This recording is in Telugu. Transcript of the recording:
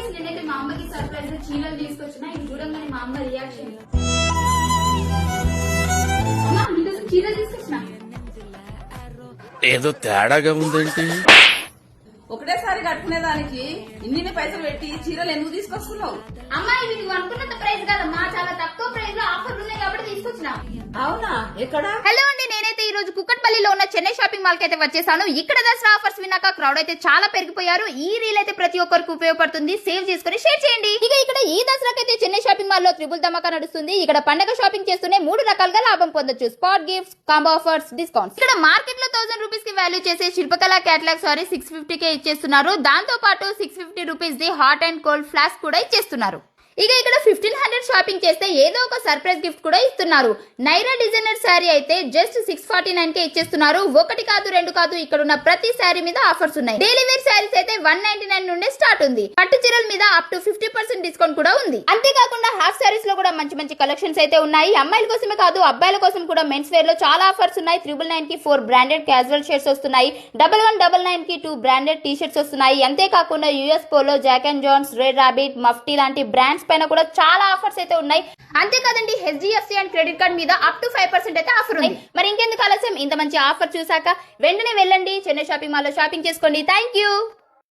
గైస్ నేనైతే మా అమ్మకి సర్ప్రైజ్ చీరలు తీసుకొచ్చిన. ఇది చూడంగానే మా అమ్మ రియాక్షన్. అమ్మా నీకోసం చీరలు తీసుకొచ్చిన. ఏదో తేడాగా ఉందేంటి? ఒకటేసారి కట్టుకునే దానికి ఇన్ని పైసలు పెట్టి చీరలు ఎందుకు తీసుకొస్తున్నావు? అమ్మా ఇవి నువ్వు అనుకున్నంత ప్రైస్ కాదమ్మా, చాలా తక్కువ ప్రైస్ లో ఆఫర్లు ఉన్నాయి కాబట్టి తీసుకొచ్చిన. అవునా? ఎక్కడ? హలో అండి, నేనైతే ఈ రోజు కుక్కట్పల్లిలో ఉన్న చెన్నై షాపింగ్ మాల్ కి అయితే వచ్చేసాను. ఇక్కడ దసరా ఆఫర్స్ విన్నాక క్రౌడ్ అయితే చాలా పెరిగిపోయారు. ఈ రీల్ అయితే ప్రతి ఒక్కరికి ఉపయోగపడుతుంది. సేవ్ చేసుకుని షేర్ చేయండి. ఇక ఇక్కడ ఈ దసరాకైతే చెన్నై షాపింగ్ మాల్ లో ట్రిపుల్ ధమాకా నడుస్తుంది. ఇక్కడ పండగ షాపింగ్ చేస్తూనే 3 రకాలుగా లాభం పొందొచ్చు. Spot gifts, combo offers, discounts. ఇక్కడ మార్కెట్ లో 1000 రూపీస్ కి వాల్యూ చేసే శిల్పకళ కేటలాగ్ సారీ 650 కే ఇచ్చేస్తున్నారు. దాంతో పాటు 650 rupees the hot and cold flask కూడా ఇచ్చేస్తున్నారు. ఇక ఇక్కడ 1500 షాపింగ్ చేస్తే ఏదో ఒక సర్ప్రైజ్ గిఫ్ట్ కూడా ఇస్తున్నారు. నైరా డిజైనర్ శారీ అయితే జస్ట్ 649 కే ఇచ్చేస్తున్నారు. ఒకటి కాదు, రెండు కాదు, ఇక్కడ ఉన్న ప్రతి శారీ మీద ఆఫర్స్ ఉన్నాయి. డైలీ వేర్ శారీస్ అయితే 199 నుండే స్టార్ట్ ఉంది. పట్టు చీరల మీద అప్ టు 50% డిస్కౌంట్ కూడా ఉంది. అంతేకాకుండా హాఫ్ శారీస్ లో కూడా మంచి మంచి కలెక్షన్స్ అయితే ఉన్నాయి. అమ్మాయిల కోసమే కాదు, అబ్బాయిల కోసం కూడా మెన్స్ వేర్ లో చాలా ఆఫర్స్ ఉన్నాయి. 999 కి 4 బ్రాండెడ్ క్యాజువల్ షర్ట్స్ వస్తున్నాయి. 1199 కి 2 బ్రాండెడ్ టీ షర్ట్స్ వస్తున్నాయి. అంతేకాకుండా US Polo, Jack and Jones, Red Rabbit, Mufti లాంటి బ్రాండ్స్ పైన కూడా చాలా ఆఫర్స్ అయితే ఉన్నాయి. అంతేకాదండి హెచ్డిఎఫ్సి అండ్ క్రెడిట్ కార్డ్ మీద అప్ టు 5% అయితే ఆఫర్ ఉంది. మరి ఇంకెందుకు ఆలస్యం, ఇంత మంచి ఆఫర్ చూసాక వెంటనే వెళ్ళండి చెన్నై షాపింగ్ మాల్ లో షాపింగ్ చేసుకోండి. Thank you.